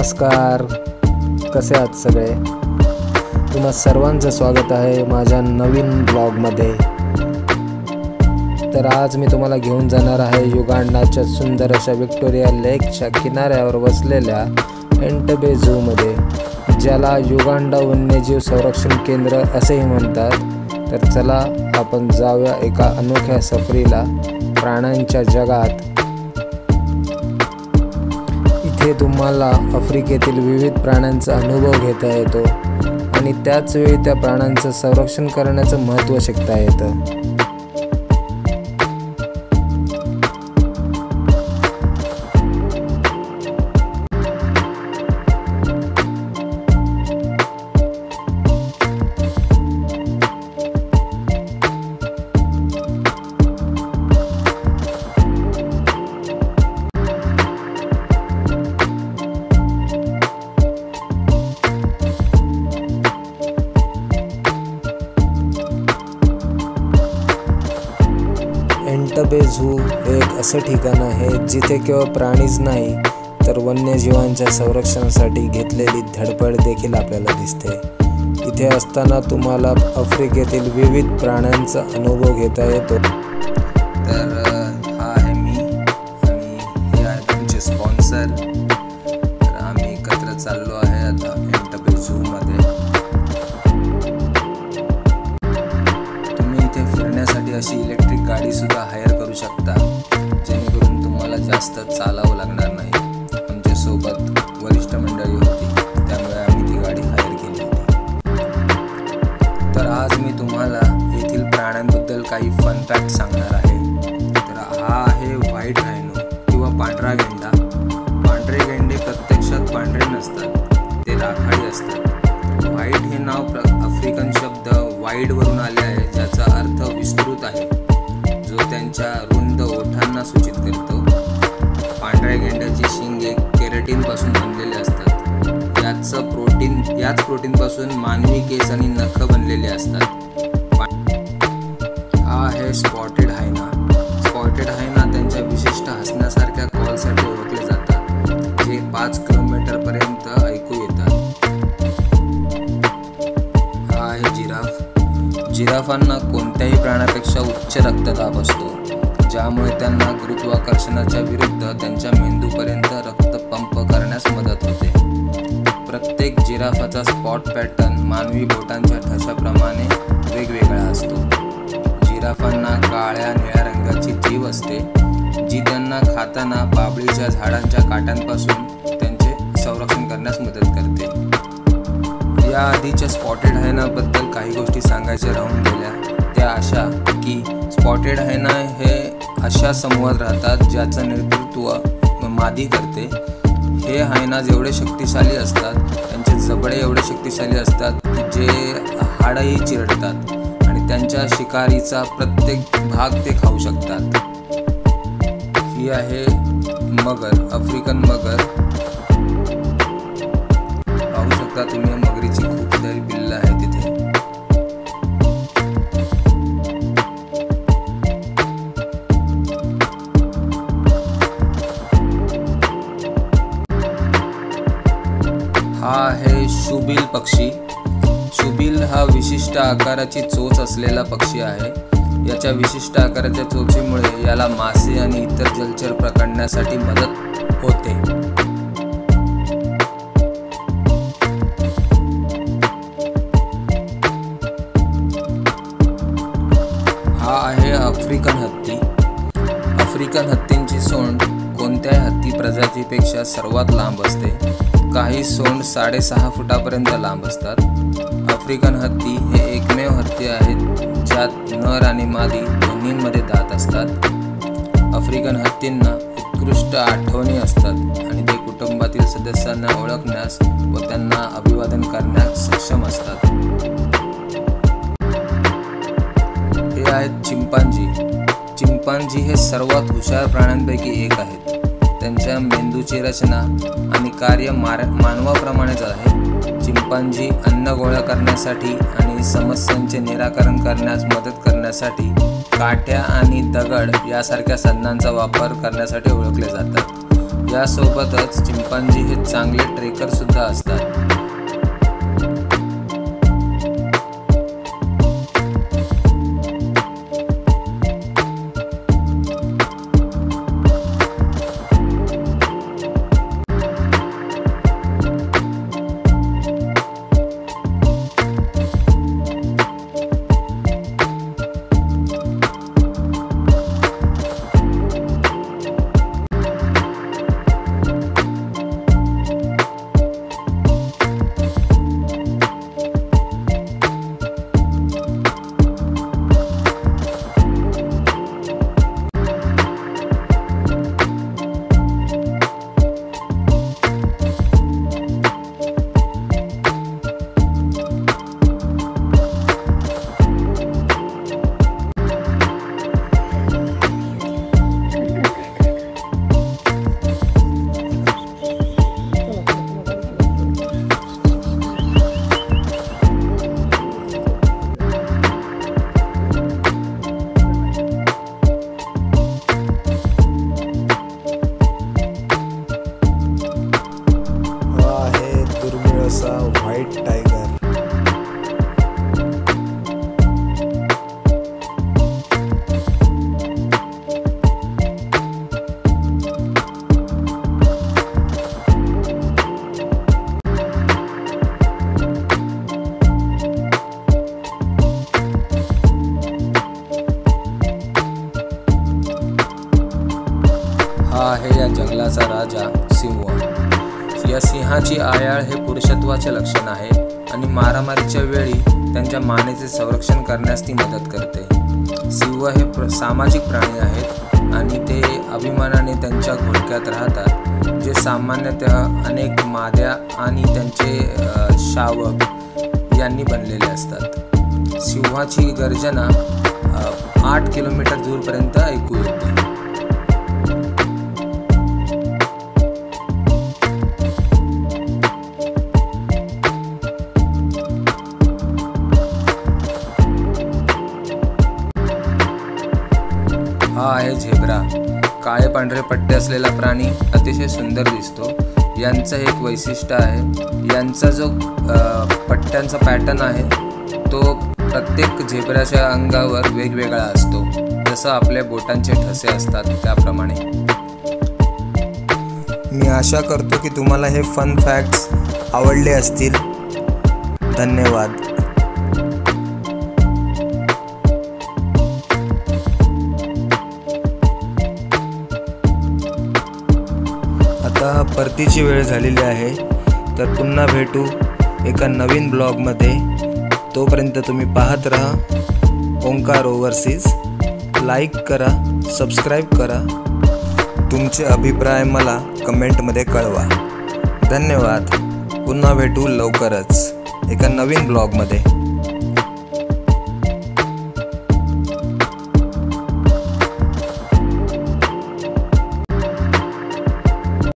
नमस्कार, कसे आहात सगळे? तुम्हा सर्वांचं स्वागत आहे माझ्या नवीन ब्लॉगमध्ये। तर आज मी तुम्हाला घेऊन जाणार आहे युगांडाच्या सुंदर अशा व्हिक्टोरिया लेकच्या किनाऱ्यावर वसलेल्या एंटबे झूमध्ये, ज्याला युगांडा वन्यजीव संरक्षण केंद्र असेही म्हणतात। तर चला आपण जाऊया एका अनोख्या सफरीला प्राण्यांच्या जगात। इथे तुम्हाला आफ्रिकेतील विविध प्राण्यांचा अनुभव घेता येतो आणि त्याच वेळी त्या प्राण्यांचं संरक्षण करण्याचं महत्त्व शिकता येतं। एंटबे झू हे एक असं ठिकाण आहे जिथे केवळ प्राणीच नाही तर वन्यजीवांच्या संरक्षणासाठी घेतलेली धडपड देखील आपल्याला दिसते। इथे असताना तुम्हाला आफ्रिकेतील विविध प्राण्यांचा अनुभव घेता येतो। तर हा आहे मी आणि हे आहे तुमचे स्पॉन्सर। तर आम्ही एकत्र चाललो आहे आता एंटबे झूमध्ये। तुम्ही इथे फिरण्यासाठी अशी इलेक्ट्रिक गाडी सुद्धा हायर करू शकता, जेणेकरून तुम्हाला जास्त चालावं लागणार नाही। आमच्या सोबत वरिष्ठ मंडळी होती, त्यामुळे आम्ही ती गाडी हायर केली होती। तर आज मी तुम्हाला येथील प्राण्यांबद्दल काही फन फॅक्ट सांगणार आहे। तर हा आहे व्हाईट रायनो किंवा पांढरा गेंडा। पांढरे गेंडे प्रत्यक्षात पांढरे नसतात, ते राखाडी असतात। व्हाईट हे नाव आफ्रिकन शब्द वाईड वरून आले आहे, ज्याचा अर्थ विस्तृत आहे, जो त्यांच्या रुंद ओठांना सूचित करतो। पांढऱ्या गेंड्याची शिंगे केराटिन पासून बनलेले असतात। याच प्रोटीन पासून मानवी केस आणि नख बनलेले असतात। हा आहे स्पॉटेड हायना। स्पॉटेड हायना त्यांच्या विशिष्ट हसण्यासारख्या कॉलसाठी ओळखले जातात, जे 5 किलोमीटर पर्यंत ऐकू येतात। हा आहे जिराफ। जिराफांना कोणत्याही प्राण्यापेक्षा उच्च रक्तदाब असतो, ज्यामुळे त्यांना गुरुत्वाकर्षणाच्या विरुद्ध त्यांच्या मेंदूपर्यंत रक्त पंप करण्यास मदत होते। प्रत्येक जिराफाचा स्पॉट पॅटर्न मानवी बोटांच्या ठशाप्रमाणे वेगवेगळा असतो। जिराफांना काळ्या निळ्या रंगाची जीभ असते, जी त्यांना खाताना बाभळीच्या झाडांच्या काट्यांपासून त्यांचे संरक्षण करण्यास मदत करते। या आधीच्या स्पॉटेड हायनाबद्दल काही गोष्टी सांगायच्या राहून गेल्या, त्या अशा की स्पॉटेड हायना हे अशा समूहात राहतात ज्याचं नेतृत्व मादी करते। हे हायना जेवढे शक्तिशाली असतात, त्यांचे जबडे एवढे शक्तिशाली असतात की जे हाडही चिरडतात आणि त्यांच्या शिकारीचा प्रत्येक भाग ते खाऊ शकतात। ही आहे मगर, आफ्रिकन मगर। पाहू शकता तुम्ही मगरीची खूप सारी पिल्लं आहे तिथे। हा आहे शुबिल पक्षी। शुबिल हा विशिष्ट आकाराची चोच असलेला पक्षी आहे। याच्या विशिष्ट आकाराच्या चोचीमुळे याला मासे आणि इतर जलचर पकडण्यासाठी मदत होते। हा आहे आफ्रिकन हत्ती। आफ्रिकन हत्तींची सोंड कोणत्याही हत्ती प्रजातीपेक्षा सर्वात लांब असते। काही सोंड 6.5 फुटापर्यंत लांब असतात। आफ्रिकन हत्ती हे एकमेव हत्ती आहेत ज्यात नर आणि मादी दोन्हींमध्ये दात असतात। आफ्रिकन हत्तींना उत्कृष्ट आठवणी असतात आणि ते कुटुंबातील सदस्यांना ओळखण्यास व त्यांना अभिवादन करण्यास सक्षम असतात। हे आहेत चिंपांजी। चिंपांजी हे सर्वात हुशार प्राण्यांपैकी एक आहेत। त्यांच्या मेंदूची रचना आणि कार्य मानवाप्रमाणेच आहे। चिंपांजी अन्न गोळा करण्यासाठी आणि समस्यांचे निराकरण करण्यास मदत करण्यासाठी काठ्या आणि दगड यासारख्या साधनांचा वापर करण्यासाठी ओळखले जातात। यासोबतच चिंपांझी हे चांगले ट्रेकर सुद्धा असतात। White tiger. हा आहे या जंगलाचा राजा सिंह। या सिंहाची आयाळ हे पुरुषत्वाचे लक्षण आहे आणि मारामारीच्या वेळी त्यांच्या मानेचे संरक्षण करण्यास ती मदत करते। सिंह हे सामाजिक प्राणी आहेत आणि ते अभिमानाने त्यांच्या घोळक्यात राहतात, जे सामान्यतः अनेक माद्या आणि त्यांचे शावक यांनी बनलेले असतात। सिंहाची गर्जना 8 किलोमीटर दूरपर्यंत ऐकू येते। हा आहे झेब्रा। काळे पांढरे पट्टे असलेला प्राणी अतिशय सुंदर दिसतो। यांचं एक वैशिष्ट्य आहे, यांचा जो पट्ट्यांचा पॅटर्न आहे तो प्रत्येक झेब्राच्या अंगावर वेगवेगळा असतो, जसं आपल्या बोटांचे ठसे असतात त्याप्रमाणे। मी आशा करतो की तुम्हाला हे फन फॅक्ट्स आवडले असतील। धन्यवाद। आता परतीची वेळ झालेली आहे, तर पुन्हा भेटू एका नवीन ब्लॉगमध्ये। तोपर्यंत तुम्ही पाहत राहा ओंकार ओव्हरसीज। लाईक करा, सबस्क्राईब करा, तुमचे अभिप्राय मला कमेंटमध्ये कळवा। धन्यवाद। पुन्हा भेटू लवकरच एका नवीन ब्लॉगमध्ये।